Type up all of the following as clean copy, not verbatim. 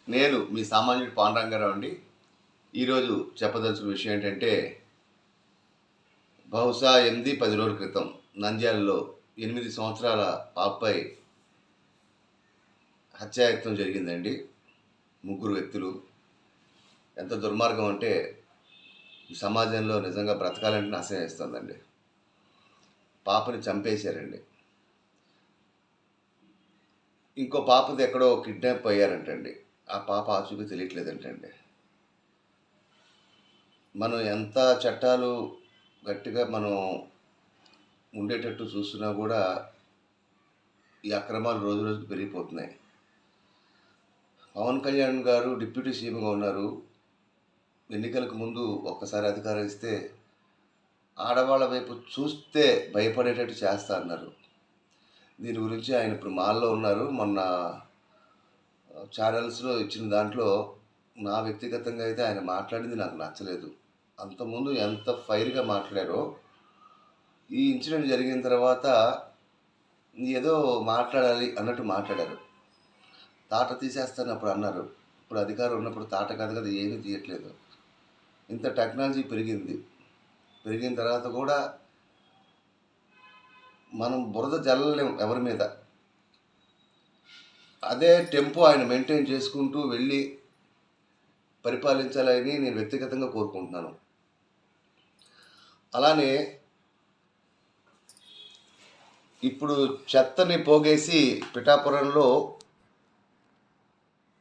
నేను మీ సామాన్యుడు పాండురంగారావు అండి. ఈరోజు చెప్పదలుచుకున్న విషయం ఏంటంటే, బహుశా 8, 10 రోజుల క్రితం నంద్యాలలో 8 సంవత్సరాల పాపపై హత్యాయత్నం జరిగిందండి. ముగ్గురు వ్యక్తులు. ఎంత దుర్మార్గం అంటే, ఈ సమాజంలో నిజంగా బ్రతకాలంటే అసహ్యేస్తుందండి. పాపని చంపేశారండి. ఇంకో పాపది ఎక్కడో కిడ్నాప్ అయ్యారంటండి. ఆ పాప ఆచూకీ తెలియట్లేదంటండి. మనం ఎంత చట్టాలు గట్టిగా మనం ఉండేటట్టు చూస్తున్నా కూడా ఈ అక్రమాలు రోజు రోజుకు పెరిగిపోతున్నాయి. పవన్ కళ్యాణ్ గారు డిప్యూటీ సీఎంగా ఉన్నారు. ఎన్నికలకు ముందు ఒక్కసారి అధికారం ఇస్తే ఆడవాళ్ళ వైపు చూస్తే భయపడేటట్టు చేస్తా అన్నారు. దీని గురించి ఆయన ఇప్పుడు మాల్లో ఉన్నారు. మొన్న ఛానల్స్లో ఇచ్చిన దాంట్లో నా వ్యక్తిగతంగా అయితే ఆయన మాట్లాడింది నాకు నచ్చలేదు. అంతకుముందు ఎంత ఫైర్గా మాట్లాడారో ఈ ఇన్సిడెంట్ జరిగిన తర్వాత ఏదో మాట్లాడాలి అన్నట్టు మాట్లాడారు. తాట తీసేస్తాను అప్పుడు అన్నారు. ఇప్పుడు అధికారం ఉన్నప్పుడు తాట కాదు కదా, ఏమీ తీయట్లేదు. ఇంత టెక్నాలజీ పెరిగింది. పెరిగిన తర్వాత కూడా మనం బురద జల్లలేం ఎవరి మీద. అదే టెంపో ఆయన మెయింటైన్ చేసుకుంటూ వెళ్ళి పరిపాలించాలని నేను వ్యక్తిగతంగా కోరుకుంటున్నాను. అలానే ఇప్పుడు చెత్తని పోగేసి పిఠాపురంలో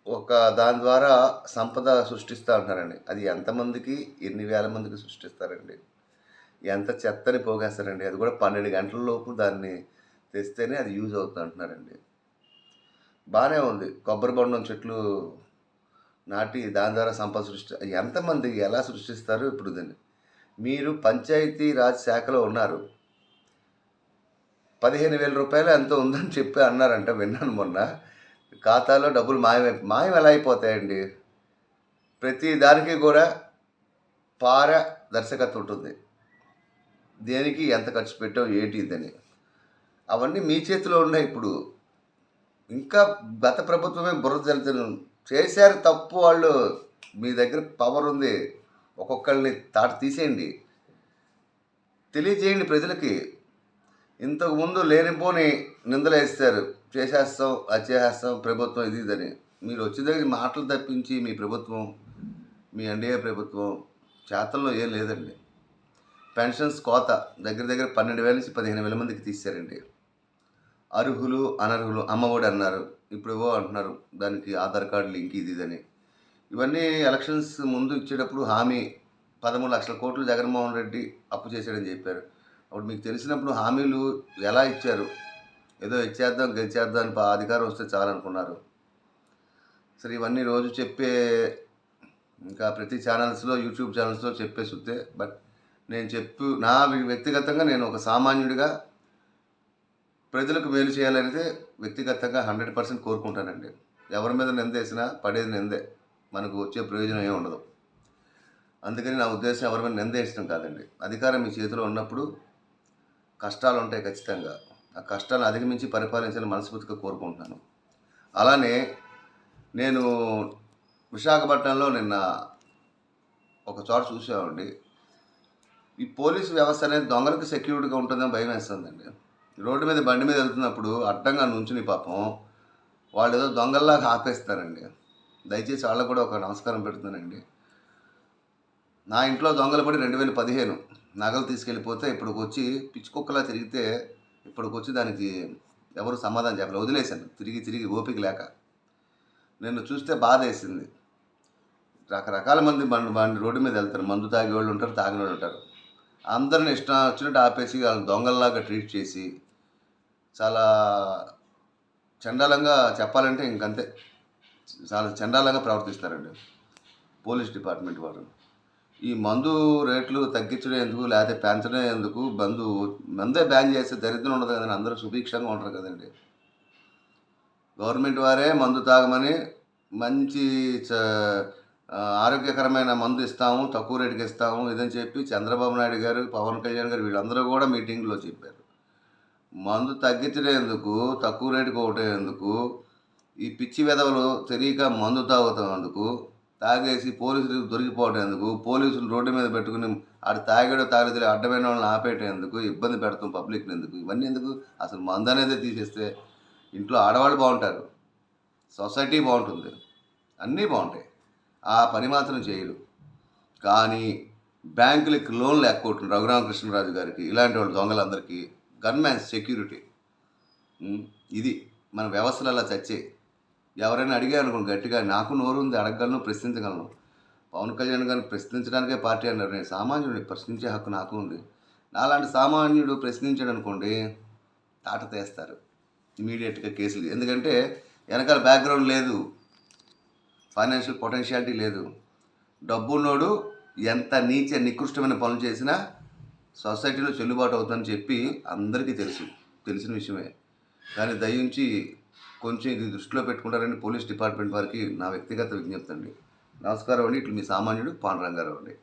ఒక దాని ద్వారా సంపద సృష్టిస్తూ ఉంటారండి. అది ఎంతమందికి, ఎన్ని వేల మందికి సృష్టిస్తారండి. ఎంత చెత్తని పోగేస్తారండి. అది కూడా 12 గంటల లోపు దాన్ని తెస్తేనే అది యూజ్ అవుతుంది అంటున్నారండి. బాగానే ఉంది. కొబ్బరి బొండం చెట్లు నాటి దాని ద్వారా సంపద ఎంతమంది ఎలా సృష్టిస్తారు ఇప్పుడు దాన్ని. మీరు పంచాయతీ రాజ్ శాఖలో ఉన్నారు. 15,000 రూపాయలు ఎంతో ఉందని చెప్పి అన్నారంట, విన్నాను మొన్న. ఖాతాలో డబ్బులు మాయం ఎలా అయిపోతాయండి. ప్రతి దానికి కూడా దర్శకత్వం ఉంటుంది. దేనికి ఎంత ఖర్చు పెట్టావు ఏంటి ఇదని. అవన్నీ మీ చేతిలో ఉన్నాయి ఇప్పుడు. ఇంకా గత ప్రభుత్వమే బురద జల్లుతున్న చేశారు తప్పు వాళ్ళు. మీ దగ్గర పవర్ ఉంది. ఒక్కొక్కరిని తాట తీసేయండి, తెలియజేయండి ప్రజలకి. ఇంతకుముందు లేనిపోని నిందలు వేస్తారు. చేసేస్తాం, అది చేసేస్తాం, ప్రభుత్వం ఇది ఇదని. మీరు వచ్చిన దగ్గర మాటలు తప్పించి మీ ప్రభుత్వం, మీ ఎన్డీఏ ప్రభుత్వం చేతల్లో ఏం లేదండి. పెన్షన్స్ కోత దగ్గర దగ్గర 12,000 నుంచి 15,000 మందికి తీశారండి. అర్హులు అనర్హులు అమ్మఒడి అన్నారు, ఇప్పుడు ఏవో అంటున్నారు దానికి ఆధార్ కార్డు లింక్ ఇది ఇదని. ఇవన్నీ ఎలక్షన్స్ ముందు ఇచ్చేటప్పుడు హామీ 13 లక్షల కోట్లు జగన్మోహన్ రెడ్డి అప్పు చేశాడని చెప్పారు. అప్పుడు మీకు తెలిసినప్పుడు హామీలు ఎలా ఇచ్చారు? ఏదో ఇచ్చేద్దాం గెలిచేద్దాం అని అధికారం వస్తే చాలనుకున్నారు. సరే, ఇవన్నీ రోజు చెప్పే ఇంకా ప్రతి ఛానల్స్లో, యూట్యూబ్ ఛానల్స్లో చెప్పేసి బట్ నా వ్యక్తిగతంగా నేను ఒక సామాన్యుడిగా ప్రజలకు మేలు చేయాలనేది వ్యక్తిగతంగా 100% కోరుకుంటానండి. ఎవరి మీద నిందేసినా పడేది నిందే, మనకు వచ్చే ప్రయోజనం ఏమి ఉండదు. అందుకని నా ఉద్దేశం ఎవరి మీద నిందేసడం కాదండి. అధికారం మీ చేతిలో ఉన్నప్పుడు కష్టాలు ఉంటాయి ఖచ్చితంగా. ఆ కష్టాలను అధిగమించి పరిపాలించాలని మనస్ఫూర్తిగా కోరుకుంటున్నాను. అలానే నేను విశాఖపట్నంలో నిన్న ఒక చోట చూసామండి. ఈ పోలీసు వ్యవస్థ అనేది దొంగలకు సెక్యూరిటీగా ఉంటుందని భయం వేస్తుందండి. రోడ్డు మీద బండి మీద వెళ్తున్నప్పుడు అడ్డంగా నుంచుని పాపం వాళ్ళు ఏదో దొంగల్లాగా ఆపేస్తారండి. దయచేసి వాళ్ళకు కూడా ఒక నమస్కారం పెడుతున్నానండి. నా ఇంట్లో దొంగలు పడి 2015 నగలు తీసుకెళ్ళిపోతే ఇప్పటికి వచ్చి పిచ్చి కుక్కలా తిరిగితే ఇప్పటికి వచ్చి దానికి ఎవరు సమాధానం చెప్పలేదు, వదిలేశాను. తిరిగి తిరిగి ఓపిక లేక నిన్ను చూస్తే బాధ వేసింది. రకరకాల మంది బండి రోడ్డు మీద వెళ్తారు. మందు తాగే వాళ్ళు ఉంటారు, తాగిన వాళ్ళు ఉంటారు. అందరిని ఇష్టం వచ్చినట్టు ఆపేసి వాళ్ళని దొంగల్లాగా ట్రీట్ చేసి చాలా చండాలంగా, చెప్పాలంటే ఇంకంతే, చాలా చండాలంగా ప్రవర్తిస్తారండి పోలీస్ డిపార్ట్మెంట్ వారు. ఈ మందు రేట్లు తగ్గించడం ఎందుకు, లేకపోతే పెంచడం ఎందుకు? మందే బ్యాన్ చేస్తే దరిద్రం ఉండదు కదండి, అందరూ సుభిక్షంగా ఉంటారు కదండి. గవర్నమెంట్ వారే మందు తాగమని మంచి ఆరోగ్యకరమైన మందు ఇస్తాము, తక్కువ రేటుకి ఇస్తాము ఇదని చెప్పి చంద్రబాబు నాయుడు గారు, పవన్ కళ్యాణ్ గారు వీళ్ళందరూ కూడా మీటింగ్లో చెప్పారు. మందు తగ్గించడం ఎందుకు, తక్కువ రేటుకి ఒకటే ఎందుకు? ఈ పిచ్చి వెధవలు తెలియక మందు తాగుతున్నందుకు, తాగేసి పోలీసులు దొరికిపోవటందుకు, పోలీసులు రోడ్డు మీద పెట్టుకుని ఆడు తాగాడో తాగలేదో అడ్డమైన వాళ్ళని ఆపేటందుకు, ఇబ్బంది పెడతాం పబ్లిక్ని ఎందుకు, ఇవన్నీ ఎందుకు? అసలు మందు అనేది తీసేస్తే ఇంట్లో ఆడవాళ్ళు బాగుంటారు, సొసైటీ బాగుంటుంది, అన్నీ బాగుంటాయి. ఆ పని మాత్రం చేయరు. కానీ బ్యాంకులకి లోన్లు ఎక్కువ రఘురామకృష్ణరాజు గారికి, ఇలాంటి వాళ్ళు దొంగలందరికీ గన్మ్యాన్ సెక్యూరిటీ. ఇది మన వ్యవస్థలు అలా చచ్చే. ఎవరైనా అడిగారు అనుకోండి గట్టిగా, నాకు నోరు ఉంది, అడగగలను, ప్రశ్నించగలను. పవన్ కళ్యాణ్ గారిని ప్రశ్నించడానికే పార్టీ అన్నారు. నేను సామాన్యుడిని, ప్రశ్నించే హక్కు నాకు ఉంది. నాలాంటి సామాన్యుడు ప్రశ్నించాడు అనుకోండి, తాట తీస్తారు ఇమీడియట్గా కేసులు. ఎందుకంటే వెనకాల బ్యాక్గ్రౌండ్ లేదు, ఫైనాన్షియల్ పొటెన్షియాలిటీ లేదు. డబ్బున్నోడు ఎంత నికృష్టమైన పనులు చేసినా సొసైటీలో చెల్లుబాటు అవుతుందని చెప్పి అందరికీ తెలిసిన విషయమే. కానీ దయించి కొంచెం ఇది దృష్టిలో పెట్టుకుంటారని పోలీస్ డిపార్ట్మెంట్ వారికి నా వ్యక్తిగత విజ్ఞప్తి అండి. నమస్కారం అండి. ఇట్లు మీ సామాన్యుడు పాండురంగారావు అండి.